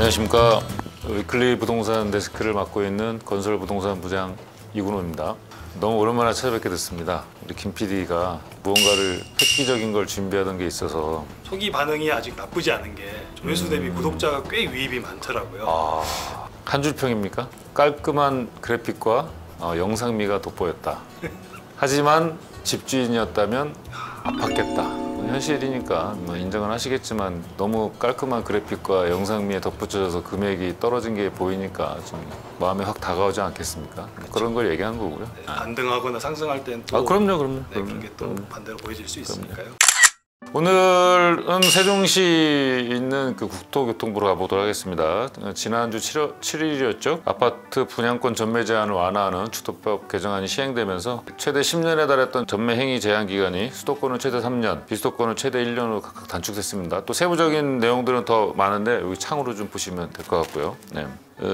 안녕하십니까. 위클리 부동산 데스크를 맡고 있는 건설부동산 부장 이근호입니다. 너무 오랜만에 찾아뵙게 됐습니다. 우리 김 PD가 무언가를 획기적인 걸 준비하던 게 있어서 초기 반응이 아직 나쁘지 않은 게 조회수 대비 구독자가 꽤 유입이 많더라고요. 한 줄 평입니까? 깔끔한 그래픽과 영상미가 돋보였다. 하지만 집주인이었다면 아팠겠다. 현실이니까 인정은 하시겠지만 너무 깔끔한 그래픽과 영상미에 덧붙여져서 금액이 떨어진 게 보이니까 좀 마음에 확 다가오지 않겠습니까? 그렇죠. 그런 걸 얘기한 거고요. 네, 반등하거나 상승할 땐 또 그럼요. 네, 그게 또 반대로 보여질 수 있으니까요. 오늘은 세종시에 있는 그 국토교통부로 가보도록 하겠습니다. 지난주 7일이었죠. 아파트 분양권 전매 제한을 완화하는 주도법 개정안이 시행되면서 최대 10년에 달했던 전매 행위 제한 기간이 수도권은 최대 3년, 비수도권은 최대 1년으로 각각 단축됐습니다. 또 세부적인 내용들은 더 많은데 여기 창으로 좀 보시면 될 것 같고요. 네.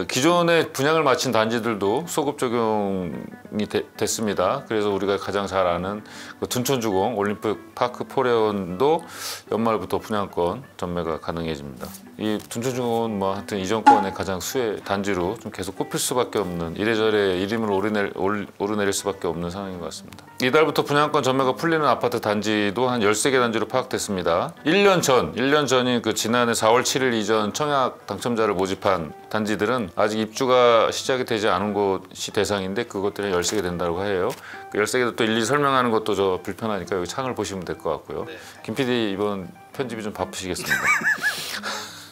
기존에 분양을 마친 단지들도 소급 적용이 됐습니다. 그래서 우리가 가장 잘 아는 그 둔촌주공, 올림픽 파크 포레온도 연말부터 분양권 전매가 가능해집니다. 이 둔촌주공은 뭐 하여튼 이 정권의 가장 수혜 단지로 좀 계속 꼽힐 수밖에 없는, 이래저래 이름을 오르내릴 수밖에 없는 상황인 것 같습니다. 이달부터 분양권 전매가 풀리는 아파트 단지도 한 13개 단지로 파악됐습니다. 1년 전인 그 지난해 4월 7일 이전 청약 당첨자를 모집한 단지들은 아직 입주가 시작이 되지 않은 곳이 대상인데 그것들은 13개 된다고 해요. 그 13개도 또 일일이 설명하는 것도 저 불편하니까 여기 창을 보시면 될 것 같고요. 네. 김 PD 이번 편집이 좀 바쁘시겠습니다.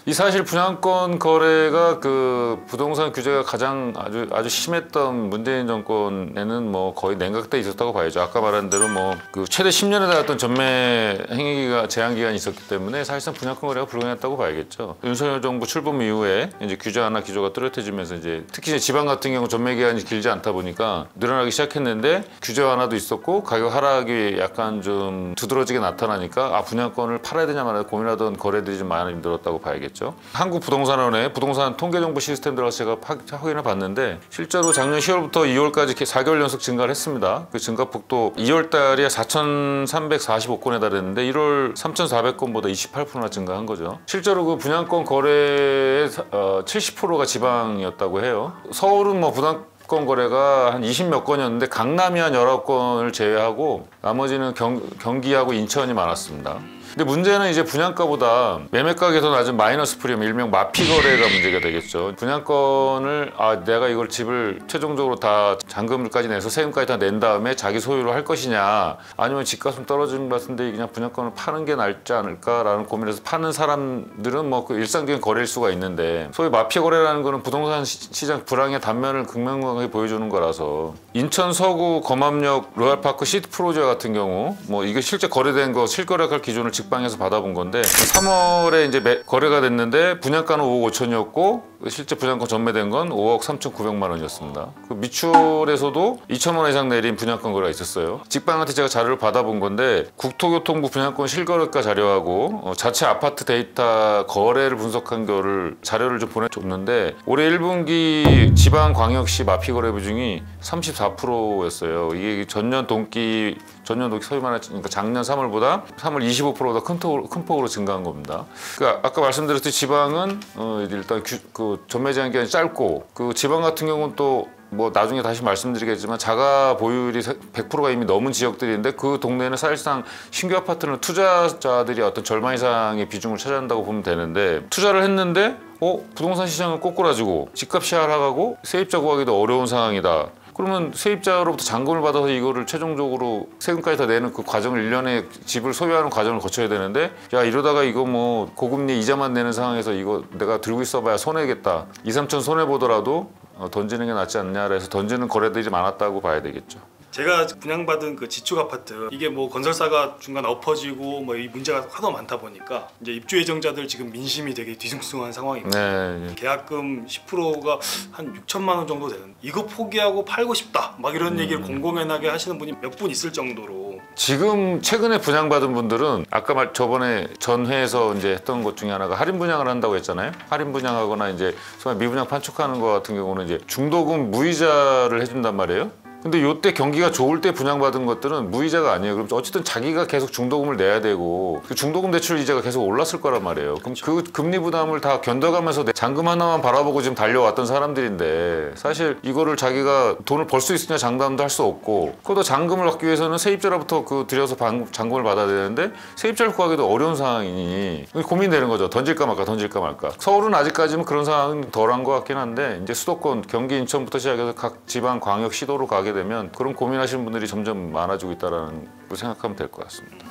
이 사실 분양권 거래가 그 부동산 규제가 가장 아주 심했던 문재인 정권에는 뭐 거의 냉각돼 있었다고 봐야죠. 아까 말한 대로 뭐 그 최대 10년에 달했던 전매 행위가 제한 기간이 있었기 때문에 사실상 분양권 거래가 불가능했다고 봐야겠죠. 윤석열 정부 출범 이후에 이제 규제 완화 기조가 뚜렷해지면서 이제 특히 이제 지방 같은 경우 전매 기간이 길지 않다 보니까 늘어나기 시작했는데 규제 완화도 있었고 가격 하락이 약간 좀 두드러지게 나타나니까 분양권을 팔아야 되냐 말아야 고민하던 거래들이 좀 많이 늘었다고 봐야겠죠. 한국부동산원의 부동산 통계정보 시스템 들어가서 제가 확인해 봤는데 실제로 작년 10월부터 2월까지 이렇게 4개월 연속 증가를 했습니다. 그 증가폭도 2월 달에 4,345건에 달했는데 1월 3,400건보다 28%나 증가한 거죠. 실제로 그 분양권 거래의 70%가 지방이었다고 해요. 서울은 뭐 분양권 거래가 한 20몇 건이었는데 강남이 한 19건을 제외하고 나머지는 경기하고 인천이 많았습니다. 근데 문제는 이제 분양가보다 매매가격이 더 낮은 마이너스 프리미엄, 일명 마피 거래가 문제가 되겠죠. 분양권을 내가 이걸 집을 최종적으로 다 잔금까지 내서 세금까지 다 낸 다음에 자기 소유로 할 것이냐, 아니면 집값은 떨어지는 것 같은데 그냥 분양권을 파는 게 낫지 않을까라는 고민에서 파는 사람들은 뭐 그 일상적인 거래일 수가 있는데, 소위 마피 거래라는 거는 부동산 시장 불황의 단면을 극명하게 보여주는 거라서 인천 서구 검암역 로얄파크 시티 프로지오 같은 경우 뭐 이게 실제 거래된 거 실거래가 기준을 직방에서 받아본 건데 3월에 이제 거래가 됐는데 분양가는 5억 5천이었고 실제 분양권 전매된 건 5억 3,900만 원이었습니다. 그 미추홀에서도 2천만 원 이상 내린 분양권 거래가 있었어요. 직방한테 제가 자료를 받아본 건데 국토교통부 분양권 실거래가 자료하고 자체 아파트 데이터 거래를 분석한 거를 자료를 좀 보내줬는데 올해 1분기 지방광역시 마피 거래 비중이 34%였어요. 이게 전년 동기 소위 말하니까 작년 3월보다 3월 25%보다 큰 폭으로 증가한 겁니다. 그러니까 아까 말씀드렸듯이 지방은 일단 그 전매 제한 기간이 짧고, 그 지방 같은 경우는 또 뭐 나중에 다시 말씀드리겠지만 자가 보유율이 100%가 이미 넘은 지역들인데 그 동네는 사실상 신규 아파트는 투자자들이 어떤 절반 이상의 비중을 차지한다고 보면 되는데, 투자를 했는데 부동산 시장은 꼬꾸라지고 집값이 하락하고 세입자 구하기도 어려운 상황이다. 그러면 세입자로부터 잔금을 받아서 이거를 최종적으로 세금까지 다 내는 그 과정을 1년에 집을 소유하는 과정을 거쳐야 되는데, 야 이러다가 이거 뭐 고금리 이자만 내는 상황에서 이거 내가 들고 있어봐야 손해겠다, 2, 3천 손해보더라도 던지는 게 낫지 않냐 해서 던지는 거래들이 많았다고 봐야 되겠죠. 제가 분양받은 그 지축 아파트, 이게 뭐 건설사가 중간 엎어지고 뭐 이 문제가 하도 많다 보니까 이제 입주 예정자들 지금 민심이 되게 뒤숭숭한 상황이고, 네. 계약금 10%가 한 6천만 원 정도 되는, 이거 포기하고 팔고 싶다 막 이런 얘기를 공공연하게 하시는 분이 몇 분 있을 정도로. 지금 최근에 분양받은 분들은 아까 저번에 전회에서 이제 했던 것 중에 하나가 할인 분양을 한다고 했잖아요. 할인 분양하거나 이제 소위 미분양 판촉하는 것 같은 경우는 이제 중도금 무이자를 해준단 말이에요. 근데 요때 경기가 좋을 때 분양받은 것들은 무이자가 아니에요. 그럼 어쨌든 자기가 계속 중도금을 내야 되고 그 중도금 대출 이자가 계속 올랐을 거란 말이에요. 그럼 그 금리 부담을 다 견뎌가면서 내 잔금 하나만 바라보고 지금 달려왔던 사람들인데 사실 이거를 자기가 돈을 벌 수 있으냐 장담도 할 수 없고 그것도 잔금을 받기 위해서는 세입자로부터 그 들여서 잔금을 받아야 되는데 세입자를 구하기도 어려운 상황이니 고민되는 거죠. 던질까 말까 던질까 말까. 서울은 아직까지는 그런 상황은 덜한 것 같긴 한데 이제 수도권 경기 인천부터 시작해서 각 지방 광역 시도로 가게 되면 그런 고민하시는 분들이 점점 많아지고 있다는 걸 생각하면 될 것 같습니다.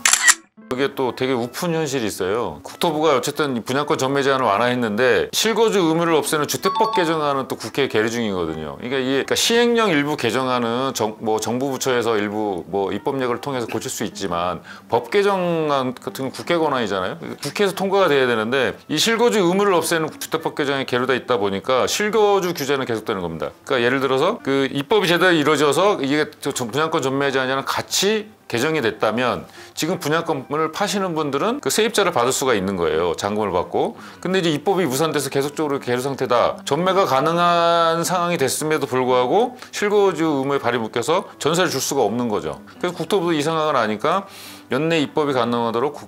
그게 또 되게 우픈 현실이 있어요. 국토부가 어쨌든 분양권 전매 제한을 완화했는데 실거주 의무를 없애는 주택법 개정안은 또 국회에 계류 중이거든요. 그러니까 시행령 일부 개정안은 정부 부처에서 일부 입법력을 통해서 고칠 수 있지만 법 개정안 같은 건 국회 권한이잖아요. 국회에서 통과가 돼야 되는데 이 실거주 의무를 없애는 주택법 개정에 계류돼 있다 보니까 실거주 규제는 계속되는 겁니다. 그러니까 예를 들어서 그 입법이 제대로 이루어져서 이게 분양권 전매 제한이랑 같이 개정이 됐다면 지금 분양권을 파시는 분들은 그 세입자를 받을 수가 있는 거예요. 잔금을 받고. 근데 이제 입법이 무산돼서 계속적으로 계류 상태다. 전매가 가능한 상황이 됐음에도 불구하고 실거주 의무에 발이 묶여서 전세를 줄 수가 없는 거죠. 그래서 국토부도 이 생각을 하니까 연내 입법이 가능하도록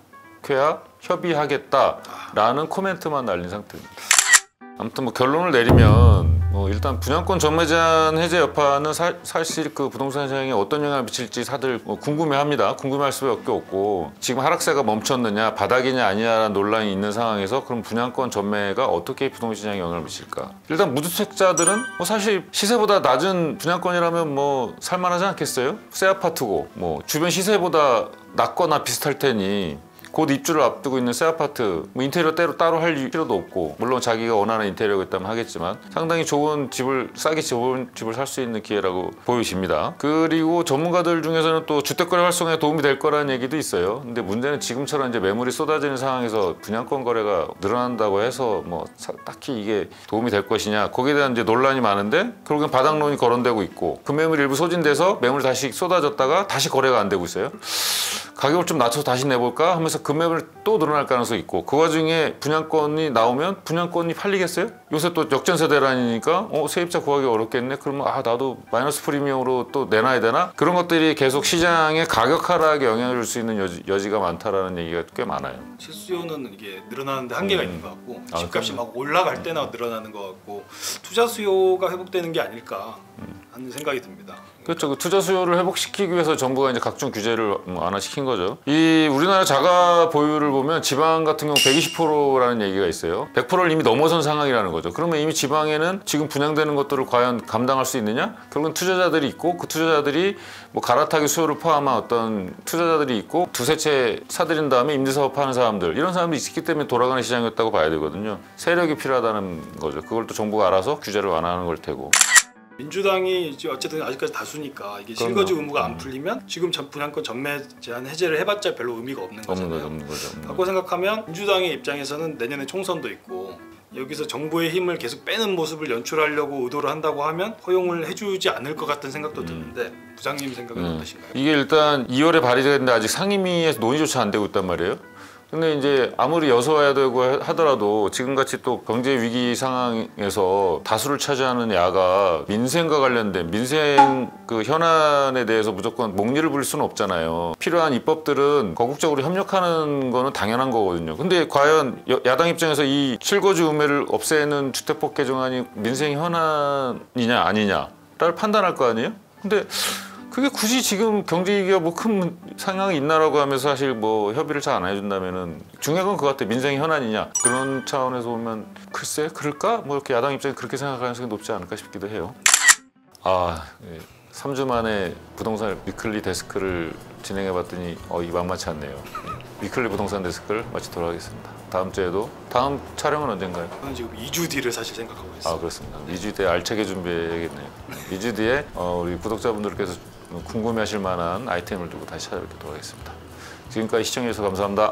국회와 협의하겠다라는 코멘트만 날린 상태입니다. 아무튼 결론을 내리면 일단 분양권 전매 제한 해제 여파는 사실 그 부동산 시장에 어떤 영향을 미칠지 다들 궁금해합니다. 궁금해할 수밖에 없고 지금 하락세가 멈췄느냐 바닥이냐 아니냐라는 논란이 있는 상황에서 그럼 분양권 전매가 어떻게 부동산 시장에 영향을 미칠까? 일단 무주택자들은 사실 시세보다 낮은 분양권이라면 살만하지 않겠어요? 새 아파트고 주변 시세보다 낮거나 비슷할 테니 곧 입주를 앞두고 있는 새 아파트 인테리어 따로 할 필요도 없고 물론 자기가 원하는 인테리어가 있다면 하겠지만 상당히 좋은 집을 싸게 좋은 집을 살 수 있는 기회라고 보여집니다. 그리고 전문가들 중에서는 또 주택거래 활성화에 도움이 될 거라는 얘기도 있어요. 근데 문제는 지금처럼 이제 매물이 쏟아지는 상황에서 분양권 거래가 늘어난다고 해서 딱히 이게 도움이 될 것이냐 거기에 대한 이제 논란이 많은데 결국엔 바닥론이 거론되고 있고 금매물이 일부 소진돼서 매물이 다시 쏟아졌다가 다시 거래가 안 되고 있어요. 가격을 좀 낮춰서 다시 내볼까 하면서 금매물이 또 늘어날 가능성이 있고 그 와중에 분양권이 나오면 분양권이 팔리겠어요? 요새 또 역전세 대란이니까 세입자 구하기 어렵겠네? 그러면 나도 마이너스 프리미엄으로 또 내놔야 되나? 그런 것들이 계속 시장의 가격 하락에 영향을 줄 수 있는 여지가 많다라는 얘기가 꽤 많아요. 실수요는 이게 늘어나는데 한계가 있는 것 같고 집값이 막 올라갈 때나 늘어나는 것 같고 투자 수요가 회복되는 게 아닐까 하는 생각이 듭니다. 그렇죠. 그 투자 수요를 회복시키기 위해서 정부가 이제 각종 규제를 완화시킨 거죠. 이 우리나라 자가 보유를 보면 지방 같은 경우 120%라는 얘기가 있어요. 100%를 이미 넘어선 상황이라는 거죠. 그러면 이미 지방에는 지금 분양되는 것들을 과연 감당할 수 있느냐? 결국은 투자자들이 있고 그 투자자들이 갈아타기 수요를 포함한 어떤 투자자들이 있고 두세 채 사들인 다음에 임대사업 하는 사람들 이런 사람들이 있기 때문에 돌아가는 시장이었다고 봐야 되거든요. 세력이 필요하다는 거죠. 그걸 또 정부가 알아서 규제를 완화하는 걸 테고. 민주당이 어쨌든 아직까지 다수니까 이게 실거주 의무가 안 풀리면 지금 분양권 전매 제한 해제를 해봤자 별로 의미가 없는 거잖아요. 없는 거죠. 라고 생각하면 민주당의 입장에서는 내년에 총선도 있고 여기서 정부의 힘을 계속 빼는 모습을 연출하려고 의도를 한다고 하면 허용을 해주지 않을 것 같은 생각도 드는데 부장님 생각은 어떠신가요? 이게 일단 2월에 발의됐는데 아직 상임위에서 논의조차 안 되고 있단 말이에요. 근데 이제 아무리 여서야 되고 하더라도 지금같이 또 경제 위기 상황에서 다수를 차지하는 야가 민생과 관련된 민생 그 현안에 대해서 무조건 목리를 부릴 수는 없잖아요. 필요한 입법들은 거국적으로 협력하는 거는 당연한 거거든요. 근데 과연 야당 입장에서 이 실거주 의무를 없애는 주택법 개정안이 민생 현안이냐 아니냐를 판단할 거 아니에요? 근데 그게 굳이 지금 경제위기가 큰 상황이 있나라고 하면서 사실 협의를 잘 안 해준다면은 중요한 건 그거 같아. 민생 현안이냐 그런 차원에서 보면 글쎄 그럴까? 이렇게 야당 입장에 그렇게 생각할 가능성이 높지 않을까 싶기도 해요. 3주 만에 부동산 위클리 데스크를 진행해봤더니 이 만만치 않네요. 위클리 부동산 데스크를 마치도록 하겠습니다. 다음 촬영은 언젠가요? 저는 지금 2주 뒤를 사실 생각하고 있어요. 그렇습니다. 2주 뒤에 알차게 준비해야겠네요. 2주 뒤에 우리 구독자분들께서 궁금해하실 만한 아이템을 두고 다시 찾아뵙도록 하겠습니다. 지금까지 시청해주셔서 감사합니다.